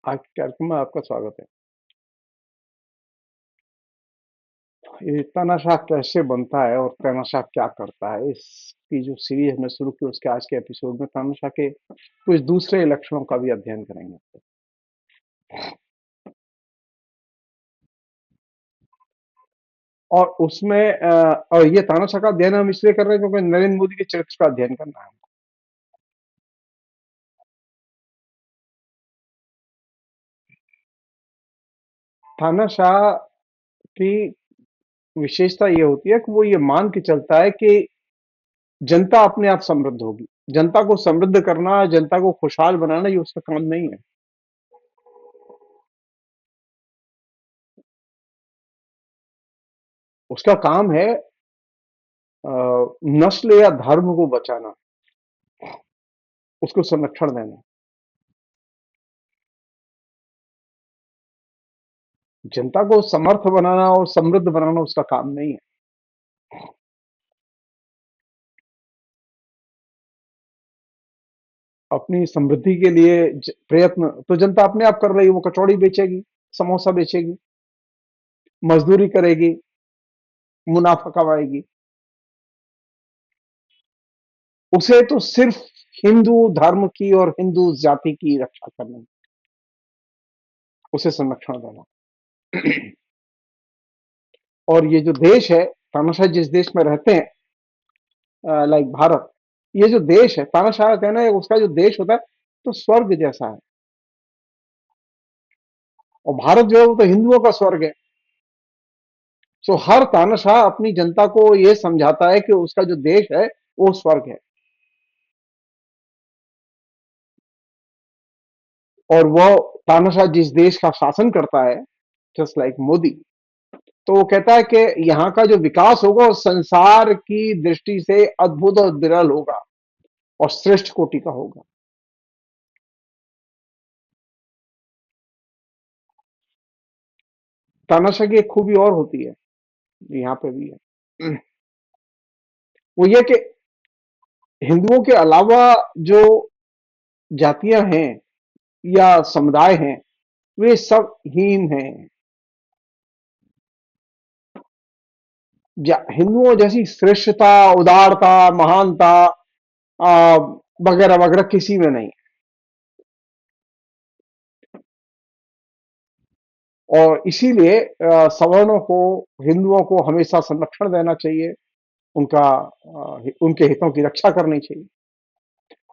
आज के कार्यक्रम में आपका स्वागत है। ये तानाशाह कैसे बनता है और तानाशाह क्या करता है, इसकी जो सीरीज हमने शुरू की उसके आज के एपिसोड में तानाशाह के कुछ दूसरे लक्षणों का भी अध्ययन करेंगे। और उसमें और ये तानाशाह का अध्ययन हम इसलिए कर रहे हैं क्योंकि नरेंद्र मोदी के चरित्र का अध्ययन करना है। तानाशाह की विशेषता ये होती है कि वो ये मान के चलता है कि जनता अपने आप समृद्ध होगी। जनता को समृद्ध करना, जनता को खुशहाल बनाना, ये उसका काम नहीं है। उसका काम है नस्ल या धर्म को बचाना, उसको संरक्षण देना। जनता को समर्थ बनाना और समृद्ध बनाना उसका काम नहीं है। अपनी समृद्धि के लिए प्रयत्न तो जनता अपने आप कर रही है। वो कचौड़ी बेचेगी, समोसा बेचेगी, मजदूरी करेगी, मुनाफा कमाएगी। उसे तो सिर्फ हिंदू धर्म की और हिंदू जाति की रक्षा करनी, उसे संरक्षण देना। और ये जो देश है, तानाशाह जिस देश में रहते हैं, लाइक भारत, ये जो देश है, तानाशाह का कहना है उसका जो देश होता है तो स्वर्ग जैसा है। और भारत जो है वो तो हिंदुओं का स्वर्ग है। सो हर तानाशाह अपनी जनता को यह समझाता है कि उसका जो देश है वो स्वर्ग है। और वो तानाशाह जिस देश का शासन करता है, जस्ट लाइक मोदी, तो वो कहता है कि यहाँ का जो विकास होगा वो संसार की दृष्टि से अद्भुत और विरल होगा और श्रेष्ठ कोटि का होगा। तानाशाह की एक खूबी और होती है, यहाँ पे भी है। वो ये कि हिंदुओं के अलावा जो जातियां हैं या समुदाय हैं, वे सब हीन हैं। हिंदुओं जैसी श्रेष्ठता, उदारता, महानता वगैरह वगैरह किसी में नहीं। और इसीलिए सवर्णों को, हिंदुओं को हमेशा संरक्षण देना चाहिए, उनका उनके हितों की रक्षा करनी चाहिए।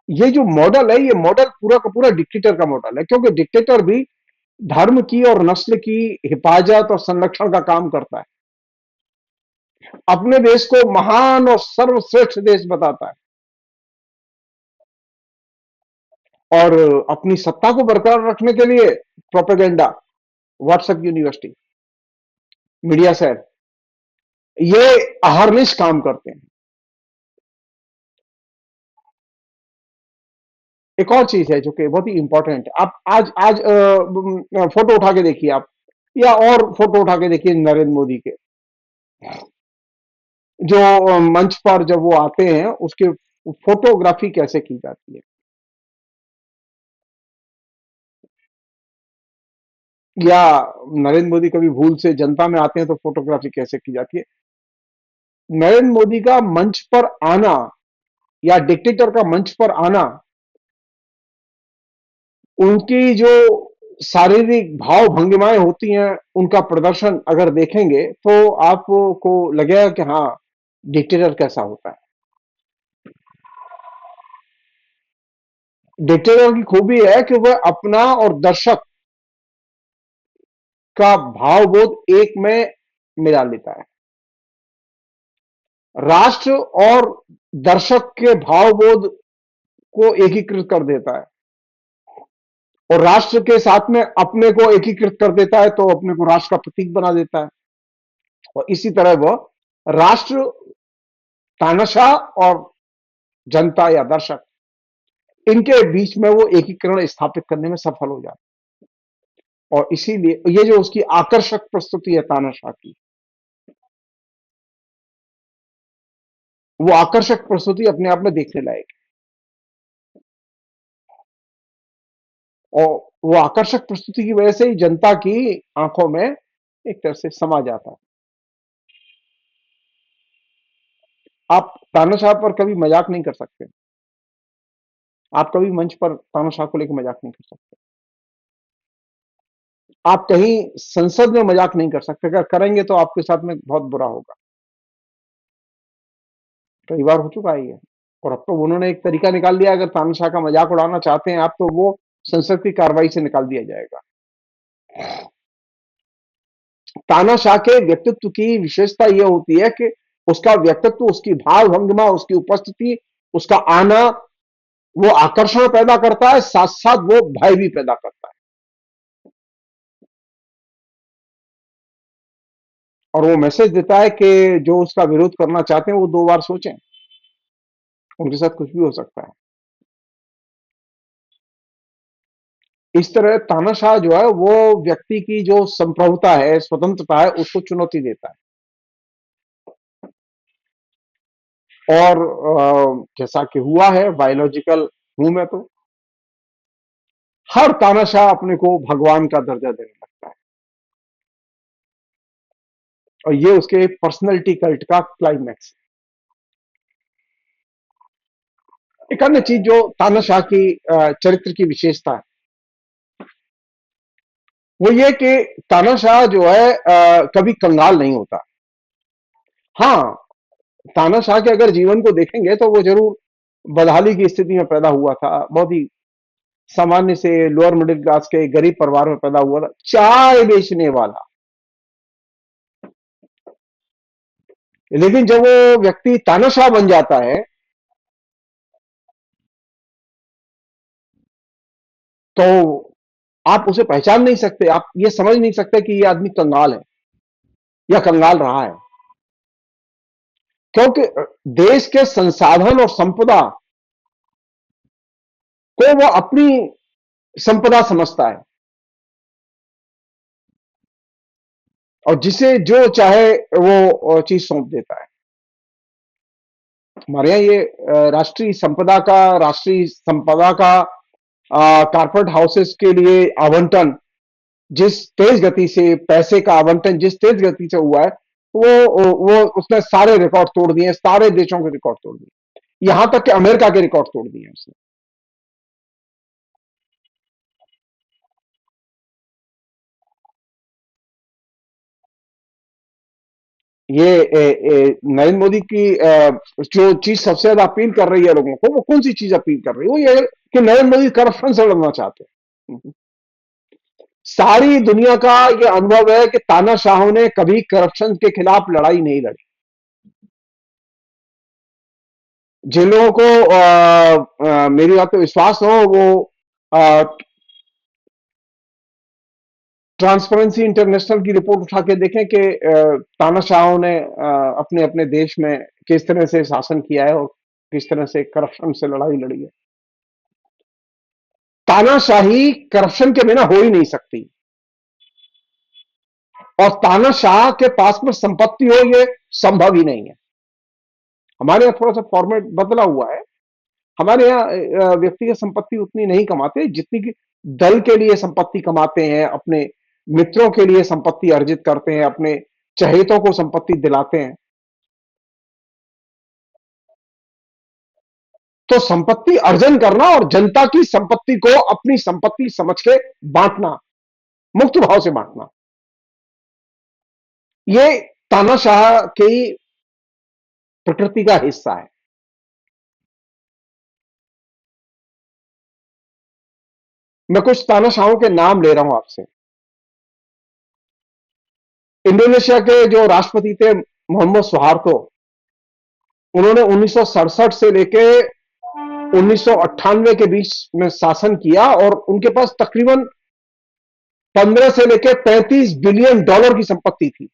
ये जो मॉडल है, ये मॉडल पूरा का पूरा डिक्टेटर का मॉडल है, क्योंकि डिक्टेटर भी धर्म की और नस्ल की हिफाजत और संरक्षण का काम करता है। अपने देश को महान और सर्वश्रेष्ठ देश बताता है और अपनी सत्ता को बरकरार रखने के लिए propaganda, WhatsApp university, media cell, ये अहरनिश काम करते हैं। एक और चीज है जो कि बहुत ही इंपॉर्टेंट है। आप आज आज फोटो उठा के देखिए आप, या और फोटो उठा के देखिए नरेंद्र मोदी के, जो मंच पर जब वो आते हैं उसके फोटोग्राफी कैसे की जाती है, या नरेंद्र मोदी कभी भूल से जनता में आते हैं तो फोटोग्राफी कैसे की जाती है। नरेंद्र मोदी का मंच पर आना या डिक्टेटर का मंच पर आना, उनकी जो शारीरिक भाव भंगिमाएं होती हैं, उनका प्रदर्शन अगर देखेंगे तो आपको लगेगा कि हाँ, डिक्टेटर कैसा होता है। डिक्टेटर की खूबी है कि वह अपना और दर्शक का भावबोध एक में मिला लेता है। राष्ट्र और दर्शक के भावबोध को एकीकृत कर देता है और राष्ट्र के साथ में अपने को एकीकृत कर देता है, तो अपने को राष्ट्र का प्रतीक बना देता है। और इसी तरह वह राष्ट्र, तानाशाह और जनता या दर्शक, इनके बीच में वो एकीकरण स्थापित करने में सफल हो जाता है। और इसीलिए ये जो उसकी आकर्षक प्रस्तुति है तानाशाह की, वो आकर्षक प्रस्तुति अपने आप में देखने लायक है। और वो आकर्षक प्रस्तुति की वजह से ही जनता की आंखों में एक तरह से समा जाता है। आप तानाशाह पर कभी मजाक नहीं कर सकते। आप कभी मंच पर तानाशाह को लेकर मजाक नहीं कर सकते। आप कहीं संसद में मजाक नहीं कर सकते। अगर करेंगे तो आपके साथ में बहुत बुरा होगा। कई बार हो चुका है ये। और अब तो उन्होंने एक तरीका निकाल दिया, अगर तानाशाह का मजाक उड़ाना चाहते हैं आप, तो वो संसद की कार्रवाई से निकाल दिया जाएगा। तानाशाह के व्यक्तित्व की विशेषता यह होती है कि उसका व्यक्तित्व, उसकी भाव भंगिमा, उसकी उपस्थिति, उसका आना, वो आकर्षण पैदा करता है, साथ साथ वो भय भी पैदा करता है। और वो मैसेज देता है कि जो उसका विरोध करना चाहते हैं वो दो बार सोचें, उनके साथ कुछ भी हो सकता है। इस तरह तानाशाह जो है वो व्यक्ति की जो संप्रभुता है, स्वतंत्रता है, उसको चुनौती देता है। और जैसा कि हुआ है, बायोलॉजिकल हूं मैं, तो हर तानाशाह अपने को भगवान का दर्जा देने लगता है। और ये उसके पर्सनैलिटी कल्ट का क्लाइमैक्स है। एक अन्य चीज जो तानाशाह की चरित्र की विशेषता है, वो ये कि तानाशाह जो है कभी कंगाल नहीं होता। हाँ, तानाशाह के अगर जीवन को देखेंगे तो वो जरूर बदहाली की स्थिति में पैदा हुआ था। बहुत ही सामान्य से लोअर मिडिल क्लास के गरीब परिवार में पैदा हुआ था, चाय बेचने वाला। लेकिन जब वो व्यक्ति तानाशाह बन जाता है, तो आप उसे पहचान नहीं सकते, आप ये समझ नहीं सकते कि ये आदमी कंगाल है या कंगाल रहा है। क्योंकि देश के संसाधन और संपदा को वो अपनी संपदा समझता है, और जिसे जो चाहे वो चीज सौंप देता है। हमारे यहाँ ये राष्ट्रीय संपदा का कारपोरेट हाउसेस के लिए आवंटन, जिस तेज गति से पैसे का आवंटन जिस तेज गति से हुआ है, वो उसने सारे रिकॉर्ड तोड़ दिए, सारे देशों के रिकॉर्ड तोड़ दिए, यहां तक कि अमेरिका के रिकॉर्ड तोड़ दिए उसने। ये नरेंद्र मोदी की जो चीज सबसे ज्यादा अपील कर रही है लोगों को, वो कौन सी चीज अपील कर रही है? वो ये है कि नरेंद्र मोदी करप्शन से लड़ना चाहते हैं। सारी दुनिया का ये अनुभव है कि तानाशाहों ने कभी करप्शन के खिलाफ लड़ाई नहीं लड़ी। जिन लोगों को मेरी बात पे विश्वास हो, वो ट्रांसपेरेंसी इंटरनेशनल की रिपोर्ट उठा के देखें कि तानाशाहों ने अपने अपने देश में किस तरह से शासन किया है और किस तरह से करप्शन से लड़ाई लड़ी है। तानाशाही करप्शन के बिना हो ही नहीं सकती, और तानाशाह के पास में संपत्ति हो, ये संभव ही नहीं है। हमारे यहाँ थोड़ा सा फॉर्मेट बदला हुआ है। हमारे यहाँ व्यक्तिगत संपत्ति उतनी नहीं कमाते जितनी कि दल के लिए संपत्ति कमाते हैं, अपने मित्रों के लिए संपत्ति अर्जित करते हैं, अपने चहेतों को संपत्ति दिलाते हैं। तो संपत्ति अर्जन करना और जनता की संपत्ति को अपनी संपत्ति समझ के बांटना, मुक्त भाव से बांटना, ये तानाशाह की प्रकृति का हिस्सा है। मैं कुछ तानाशाहों के नाम ले रहा हूं आपसे। इंडोनेशिया के जो राष्ट्रपति थे, मोहम्मद सुहार्तो, उन्होंने 1967 से लेके 1998 के बीच में शासन किया, और उनके पास तकरीबन 15 से लेके 35 बिलियन डॉलर की संपत्ति थी।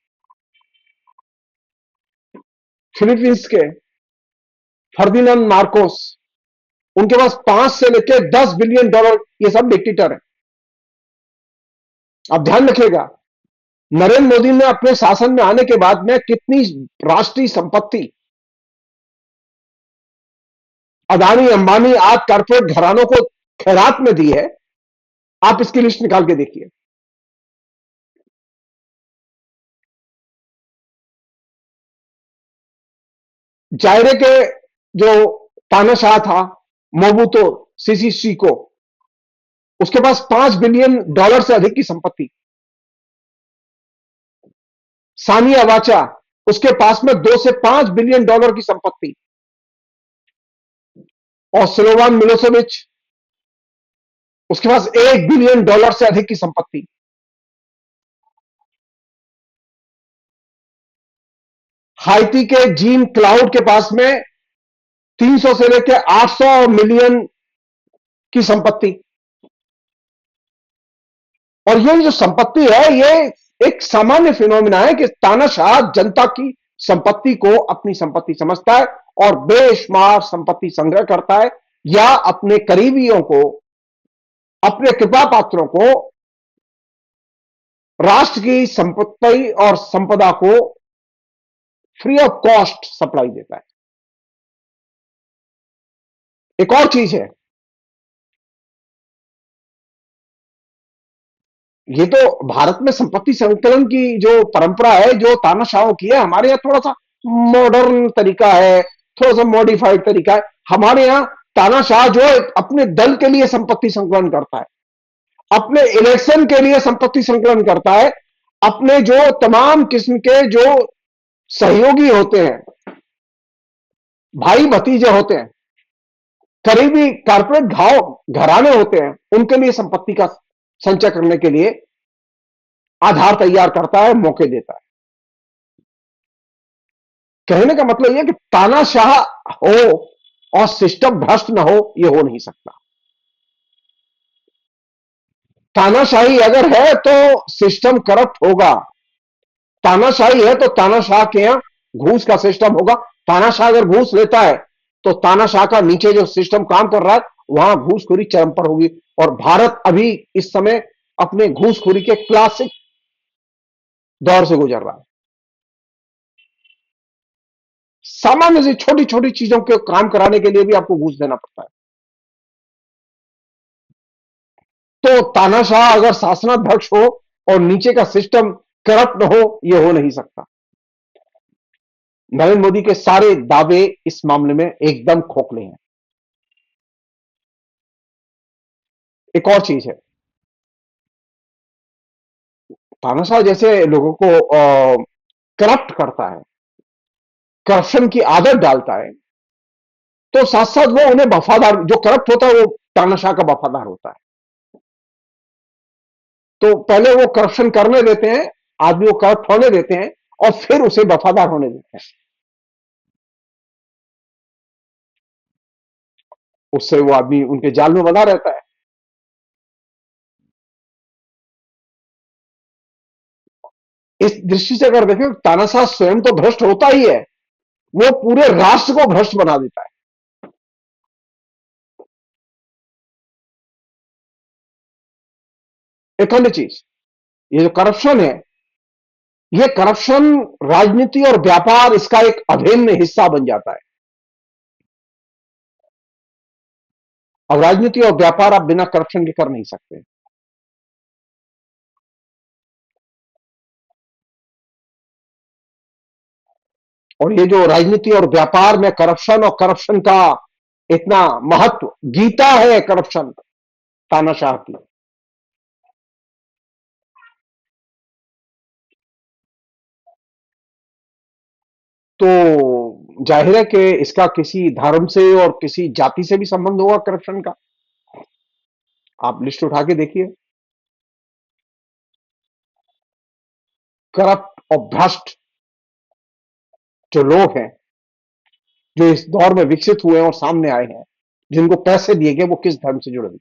फिलीपींस के फर्दिनांड मार्कोस, उनके पास 5 से लेके 10 बिलियन डॉलर, ये सब डिक्टेटर है। आप ध्यान रखिएगा, नरेंद्र मोदी ने अपने शासन में आने के बाद में कितनी राष्ट्रीय संपत्ति अदानी अंबानी आदि कारपोरेट घरानों को खैरात में दी है। आप इसकी लिस्ट निकाल के देखिए। जायरे के जो तानाशाह था, मोबूतो सीसी सीको, उसके पास $5 बिलियन से अधिक की संपत्ति। सानी अवाचा, उसके पास में $2 से 5 बिलियन की संपत्ति। और स्लोवान मिलोसेविच, उसके पास $1 बिलियन से अधिक की संपत्ति। हाइती के जीन क्लाउड के पास में 300 से लेकर 800 मिलियन की संपत्ति। और ये जो संपत्ति है, ये एक सामान्य फिनोमिना है कि तानाशाह जनता की संपत्ति को अपनी संपत्ति समझता है और बेशुमार संपत्ति संग्रह करता है, या अपने करीबियों को, अपने कृपा पात्रों को राष्ट्र की संपत्ति और संपदा को फ्री ऑफ कॉस्ट सप्लाई देता है। एक और चीज है, ये तो भारत में संपत्ति संकलन की जो परंपरा है, जो तानाशाहों की है, हमारे यहां थोड़ा सा मॉडर्न तरीका है, थोड़ा सा मॉडिफाइड तरीका है। हमारे यहां तानाशाह जो है अपने दल के लिए संपत्ति संकलन करता है, अपने इलेक्शन के लिए संपत्ति संकलन करता है, अपने जो तमाम किस्म के जो सहयोगी होते हैं, भाई भतीजे होते हैं, करीबी कारपोरेट घराने होते हैं, उनके लिए संपत्ति का संचय करने के लिए आधार तैयार करता है, मौके देता है। कहने का मतलब यह कि तानाशाह हो और सिस्टम भ्रष्ट ना हो, यह हो नहीं सकता। तानाशाही अगर है तो सिस्टम करप्ट होगा। तानाशाही है तो तानाशाह के यहां घूस का सिस्टम होगा। तानाशाह अगर घूस लेता है तो तानाशाह का नीचे जो सिस्टम काम कर रहा है, वहां घूसखोरी चरम पर होगी। और भारत अभी इस समय अपने घूसखोरी के क्लासिक दौर से गुजर रहा है। सामान्य से छोटी छोटी चीजों के काम कराने के लिए भी आपको घूस देना पड़ता है। तो तानाशाह अगर शासनाध्यक्ष हो और नीचे का सिस्टम करप्ट हो, यह हो नहीं सकता। नरेंद्र मोदी के सारे दावे इस मामले में एकदम खोखले हैं। एक और चीज है, तानाशाह जैसे लोगों को करप्ट करता है, करप्शन की आदत डालता है, तो साथ साथ वो उन्हें वफादार, जो करप्ट होता है वो तानाशाह का वफादार होता है। तो पहले वो करप्शन करने देते हैं, आदमी को करप्ट होने देते हैं, और फिर उसे वफादार होने देते हैं। उससे वो आदमी उनके जाल में बंधा रहता है। इस दृष्टि से अगर देखें, तानाशाह स्वयं तो भ्रष्ट होता ही है, वो पूरे राष्ट्र को भ्रष्ट बना देता है। एक अन्य चीज, ये जो करप्शन है, ये करप्शन राजनीति और व्यापार इसका एक अभिन्न हिस्सा बन जाता है। अब राजनीति और व्यापार आप बिना करप्शन के कर नहीं सकते। और ये जो राजनीति और व्यापार में करप्शन और करप्शन का इतना महत्व, गीता है करप्शन तानाशाह की। तो जाहिर है कि इसका किसी धर्म से और किसी जाति से भी संबंध होगा करप्शन का। आप लिस्ट उठा के देखिए, करप्ट और भ्रष्ट जो लोग हैं, जो इस दौर में विकसित हुए हैं और सामने आए हैं, जिनको पैसे दिए गए, वो किस धर्म से जुड़े हुए।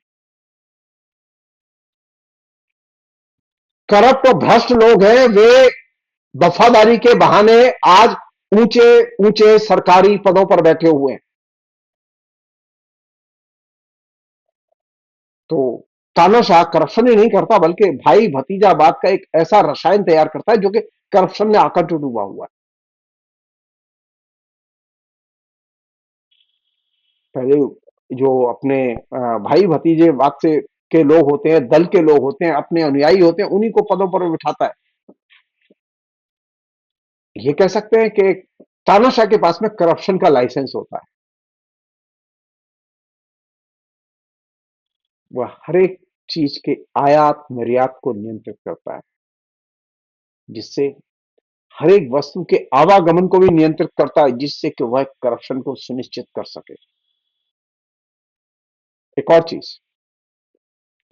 करप्ट और भ्रष्ट लोग हैं वे, वफादारी के बहाने आज ऊंचे ऊंचे सरकारी पदों पर बैठे हुए हैं। तो तानाशाह करप्शन ही नहीं करता, बल्कि भाई भतीजावाद का एक ऐसा रसायन तैयार करता है जो कि करप्शन में आकर जो डूबा हुआ है। पहले जो अपने भाई भतीजेवाद से के लोग होते हैं, दल के लोग होते हैं, अपने अनुयायी होते हैं, उन्हीं को पदों पर बिठाता है। ये कह सकते हैं कि तानाशाह के पास में करप्शन का लाइसेंस होता है। वह हर एक चीज के आयात निर्यात को नियंत्रित करता है, जिससे हर एक वस्तु के आवागमन को भी नियंत्रित करता है, जिससे कि वह करप्शन को सुनिश्चित कर सके। एक और चीज,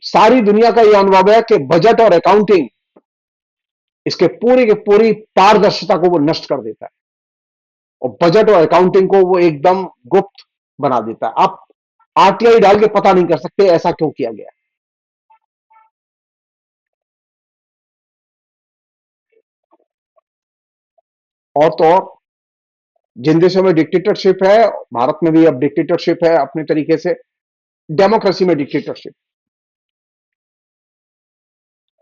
सारी दुनिया का यह अनुभव है कि बजट और अकाउंटिंग इसके पूरी की पूरी पारदर्शिता को वो नष्ट कर देता है, और बजट और अकाउंटिंग को वो एकदम गुप्त बना देता है। आप आरटीआई डाल के पता नहीं कर सकते ऐसा क्यों किया गया। और तो और, जिन देशों में डिक्टेटरशिप है, भारत में भी अब डिक्टेटरशिप है अपने तरीके से, डेमोक्रेसी में डिक्टेटरशिप,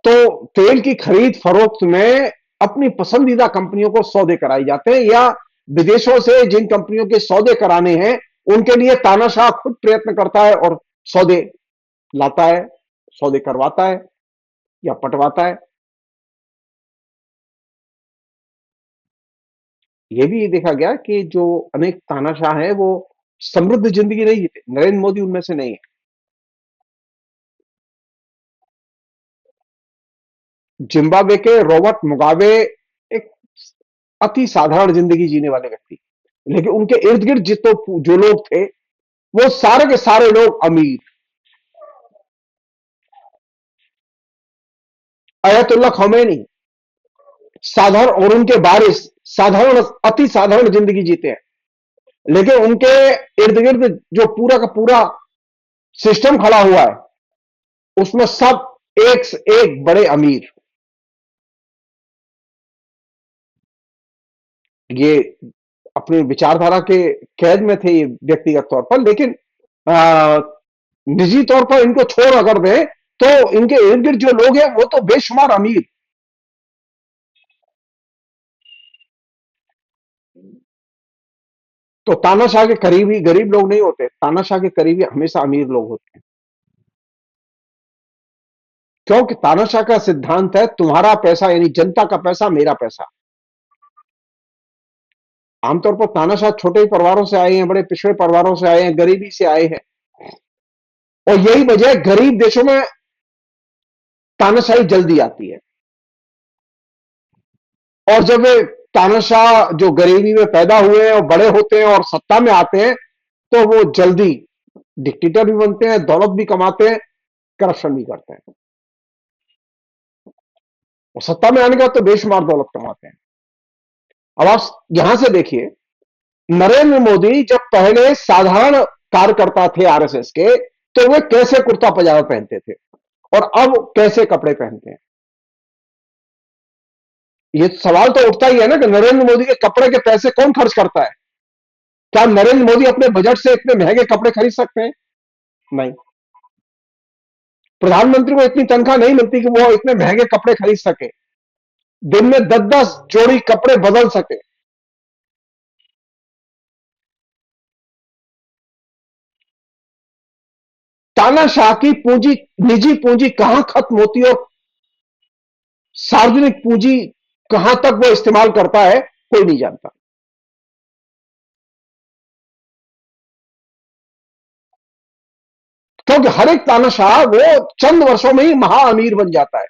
तो तेल की खरीद फरोख्त में अपनी पसंदीदा कंपनियों को सौदे कराए जाते हैं, या विदेशों से जिन कंपनियों के सौदे कराने हैं उनके लिए तानाशाह खुद प्रयत्न करता है और सौदे लाता है, सौदे करवाता है या पटवाता है। यह भी देखा गया कि जो अनेक तानाशाह हैं वो समृद्ध जिंदगी नहीं जीते। नरेंद्र मोदी उनमें से नहीं है। जिम्बाब्वे के रॉबर्ट मुगाबे एक अति साधारण जिंदगी जीने वाले व्यक्ति, लेकिन उनके इर्द गिर्द जितने जो लोग थे वो सारे के सारे लोग अमीर। अयतुल्ला खौमेनी साधारण, और उनके बारिश साधारण, अति साधारण जिंदगी जीते हैं, लेकिन उनके इर्द गिर्द जो पूरा का पूरा सिस्टम खड़ा हुआ है उसमें सब एक से एक बड़े अमीर। ये अपनी विचारधारा के कैद में थे ये व्यक्तिगत तौर पर, लेकिन आ, निजी तौर पर इनको छोड़ अगर दें तो इनके इर्द गिर्द जो लोग हैं वो तो बेशुमार अमीर। तो तानाशाह के करीबी गरीब लोग नहीं होते, तानाशाह के करीबी हमेशा अमीर लोग होते हैं, क्योंकि तानाशाह का सिद्धांत है तुम्हारा पैसा यानी जनता का पैसा मेरा पैसा। आमतौर पर तानाशाह छोटे परिवारों से आए हैं, बड़े पिछड़े परिवारों से आए हैं, गरीबी से आए हैं, और यही वजह है गरीब देशों में तानाशाही जल्दी आती है। और जब वे तानाशाह जो गरीबी में पैदा हुए हैं और बड़े होते हैं और सत्ता में आते हैं तो वो जल्दी डिक्टेटर भी बनते हैं, दौलत भी कमाते हैं, करप्शन भी करते हैं, और सत्ता में आने के बाद तो बेशुमार दौलत कमाते हैं। अब आप यहां से देखिए, नरेंद्र मोदी जब पहले साधारण कार्यकर्ता थे आरएसएस के, तो वे कैसे कुर्ता पजामा पहनते थे और अब कैसे कपड़े पहनते हैं। ये सवाल तो उठता ही है ना कि नरेंद्र मोदी के कपड़े के पैसे कौन खर्च करता है। क्या नरेंद्र मोदी अपने बजट से इतने महंगे कपड़े खरीद सकते हैं? नहीं। प्रधानमंत्री को इतनी तनख्वाह नहीं मिलती कि वो इतने महंगे कपड़े खरीद सके, दिन में 10-10 जोड़ी कपड़े बदल सके। तानाशाह की पूंजी, निजी पूंजी कहां खत्म होती है और सार्वजनिक पूंजी कहां तक वो इस्तेमाल करता है, कोई नहीं जानता। क्योंकि हर एक तानाशाह वो चंद वर्षों में ही महा अमीर बन जाता है,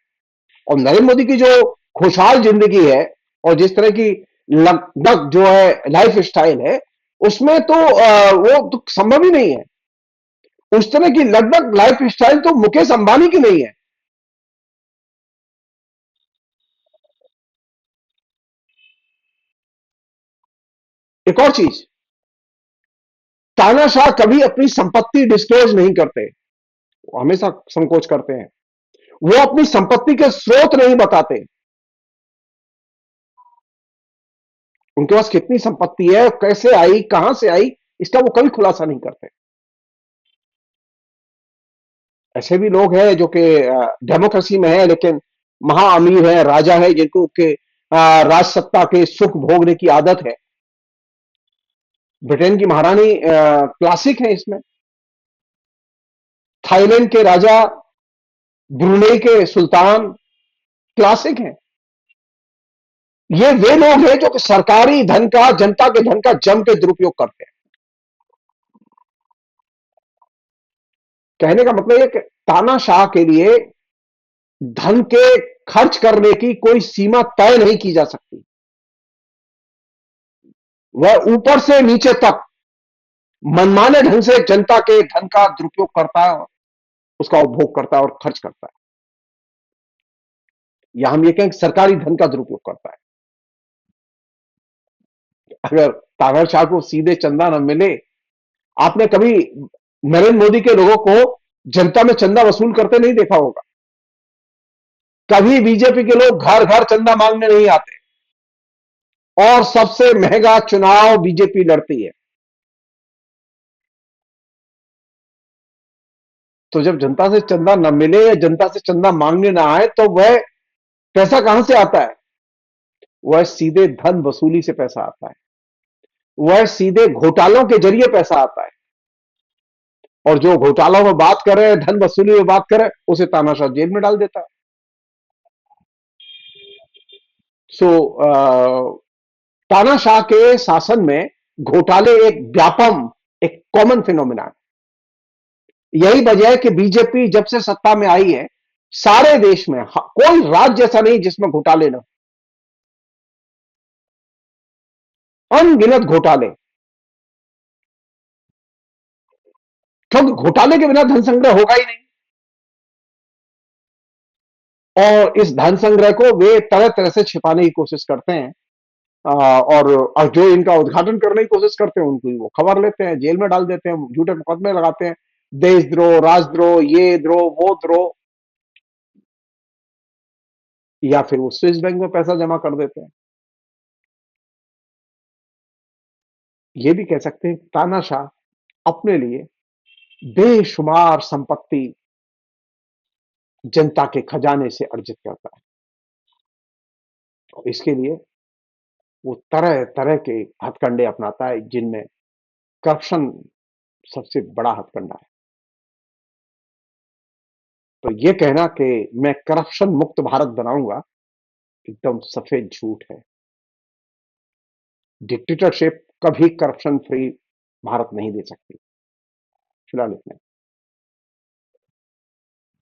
और नरेंद्र मोदी की जो खुशहाल जिंदगी है और जिस तरह की लगभग जो है लाइफ स्टाइल है, उसमें तो वो तो संभव ही नहीं है। उस तरह की लगभग लाइफ स्टाइल तो मुकेश अंबानी की नहीं है। एक और चीज, तानाशाह कभी अपनी संपत्ति डिस्क्लोज नहीं करते, वो हमेशा संकोच करते हैं। वो अपनी संपत्ति के स्रोत नहीं बताते, उनके पास कितनी संपत्ति है, कैसे आई, कहां से आई, इसका वो कभी खुलासा नहीं करते। ऐसे भी लोग हैं जो कि डेमोक्रेसी में है लेकिन महा अमीर है, राजा है, जिनको के राज सत्ता के सुख भोगने की आदत है। ब्रिटेन की महारानी क्लासिक है इसमें। थाईलैंड के राजा ब्रुनेई के सुल्तान क्लासिक हैं। ये वे लोग हैं जो कि सरकारी धन का, जनता के धन का जम के दुरुपयोग करते हैं। कहने का मतलब है कि तानाशाह के लिए धन के खर्च करने की कोई सीमा तय नहीं की जा सकती। वह ऊपर से नीचे तक मनमाने ढंग से जनता के धन का दुरुपयोग करता है, उसका उपभोग करता है और खर्च करता है, या हम ये कहें कि सरकारी धन का दुरुपयोग करता है। अगर तानाशाह को सीधे चंदा न मिले, आपने कभी नरेंद्र मोदी के लोगों को जनता में चंदा वसूल करते नहीं देखा होगा। कभी बीजेपी के लोग घर घर चंदा मांगने नहीं आते, और सबसे महंगा चुनाव बीजेपी लड़ती है। तो जब जनता से चंदा न मिले या जनता से चंदा मांगने ना आए, तो वह पैसा कहां से आता है? वह सीधे धन वसूली से पैसा आता है, वह सीधे घोटालों के जरिए पैसा आता है। और जो घोटालों में बात करे, धन वसूली में बात करे, उसे तानाशाह जेल में डाल देता है। सो तानाशाह के शासन में घोटाले एक व्यापम, एक कॉमन फिनोमिना है। यही वजह है कि बीजेपी जब से सत्ता में आई है, सारे देश में कोई राज्य ऐसा नहीं जिसमें घोटाले ना हो, अनगिनत घोटाले। क्योंकि घोटाले के बिना धन संग्रह होगा ही नहीं, और इस धन संग्रह को वे तरह तरह से छिपाने की कोशिश करते हैं। और जो इनका उद्घाटन करने की कोशिश करते हैं, उनको वो खबर लेते हैं, जेल में डाल देते हैं, झूठे मुकदमे लगाते हैं, देशद्रोह, राजद्रोह, ये द्रोह, वो द्रोह, या फिर वो स्विस बैंक में पैसा जमा कर देते हैं। ये भी कह सकते हैं कि तानाशाह अपने लिए बेशुमार संपत्ति जनता के खजाने से अर्जित करता है, और इसके लिए वो तरह तरह के हथकंडे अपनाता है, जिनमें करप्शन सबसे बड़ा हथकंडा है। तो ये कहना कि मैं करप्शन मुक्त भारत बनाऊंगा, एकदम सफेद झूठ है। डिक्टेटरशिप कभी करप्शन फ्री भारत नहीं दे सकती। फिलहाल इतना ही।